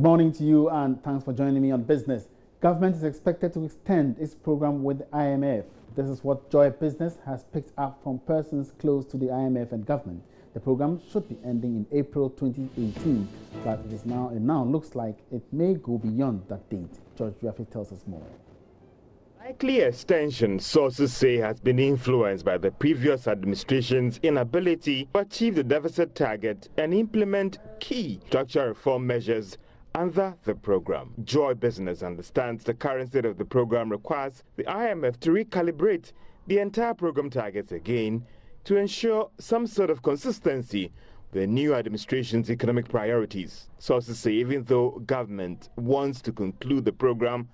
morning to you and thanks for joining me on Business. Government is expected to extend its program with the IMF. This is what Joy Business has picked up from persons close to the IMF and government. The program should be ending in April 2018, but it now looks like it may go beyond that date. George Rafi tells us more. Likely extension, sources say, has been influenced by the previous administration's inability to achieve the deficit target and implement key structural reform measures under the program. Joy Business understands the current state of the program requires the IMF to recalibrate the entire program targets again to ensure some sort of consistency with the new administration's economic priorities. Sources say even though government wants to conclude the program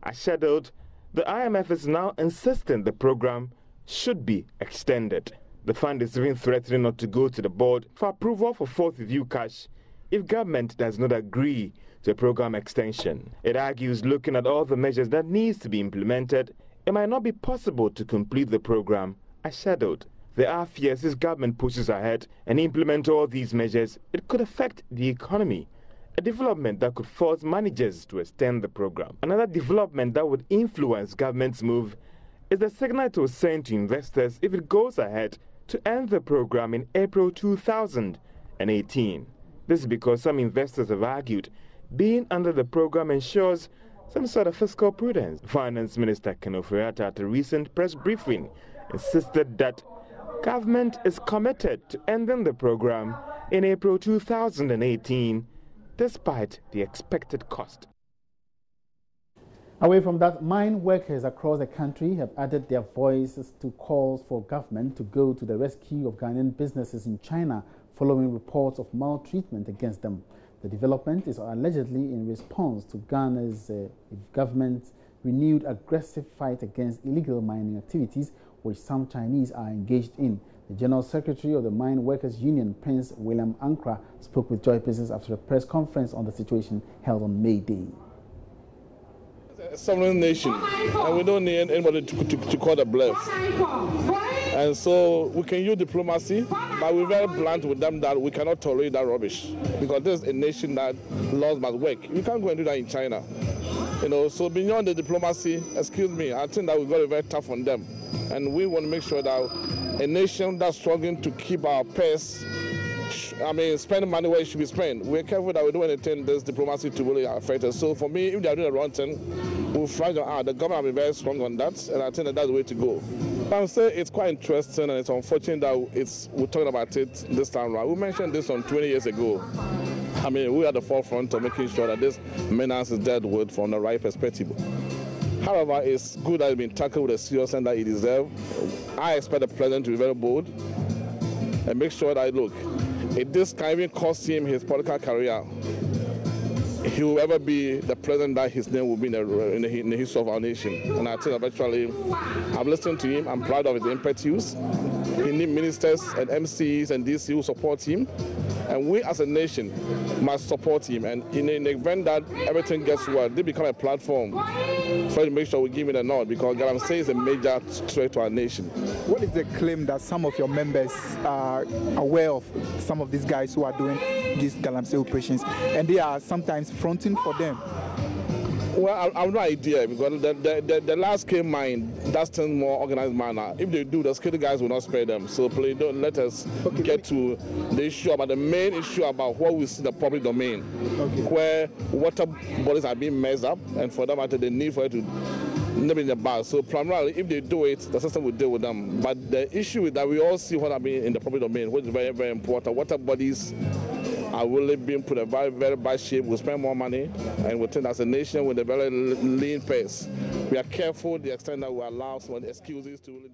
as scheduled, the IMF is now insisting the program should be extended. The fund is even threatening not to go to the board for approval for fourth review cash if government does not agree to a program extension. It argues looking at all the measures that needs to be implemented, it might not be possible to complete the program as scheduled. There are fears if government pushes ahead and implement all these measures, it could affect the economy, a development that could force managers to extend the program. Another development that would influence government's move is the signal it will send to investors if it goes ahead to end the program in April 2018. This is because some investors have argued being under the program ensures some sort of fiscal prudence. Finance Minister Ken Ofori-Atta at a recent press briefing insisted that government is committed to ending the program in April 2018 despite the expected cost. Away from that, mine workers across the country have added their voices to calls for government to go to the rescue of Ghanaian businesses in China following reports of maltreatment against them. The development is allegedly in response to Ghana's government's renewed aggressive fight against illegal mining activities, which some Chinese are engaged in. The General Secretary of the Mine Workers Union, Prince William Ankra, spoke with Joy Business after a press conference on the situation held on May Day. A sovereign nation, and we don't need anybody to call the bluff. And so we can use diplomacy, but we're very blunt with them that we cannot tolerate that rubbish, because this is a nation that laws must work. You can't go and do that in China. So beyond the diplomacy, excuse me, I think that we've got to be very tough on them. And we want to make sure that a nation that's struggling to keep our purse, spend money where it should be spent, we're careful that we don't anything this diplomacy to really affect us. So for me, if they're doing the wrong thing, we'll find out. The government will be very strong on that, and I think that that's the way to go. I would say it's quite interesting, and it's unfortunate that we're talking about it this time around. We mentioned this 20 years ago. We're at the forefront of making sure that this menace is dealt with from the right perspective. However, it's good that it's been tackled with the seriousness that it deserves. I expect the president to be very bold and make sure that, look, if this can even cost him his political career, he will ever be the president that his name will be in the history of our nation. And I think eventually, I've listened to him. I'm proud of his impetus. He needs ministers and MCs and DC who support him. And we as a nation must support him. And in the event that everything gets well, they become a platform for to make sure we give him a nod, because Galamsey is a major threat to our nation. What is the claim that some of your members are aware of some of these guys who are doing these Galamsey operations, and they are sometimes fronting for them? Well, I have no idea, because the last scale mine, that's still more organized manner. If they do, the security guys will not spare them. So please don't let us get to the issue about the main issue about what we see in the public domain, where water bodies are being messed up, and for them, the need for it to nip in the bag. So primarily, if they do it, the system will deal with them. But the issue is that we all see what I mean in the public domain, which is very, very important. Water bodies are really being put in a very, very bad shape. We spend more money, and we think as a nation with a very lean pace, we are careful the extent that we allow some excuses to really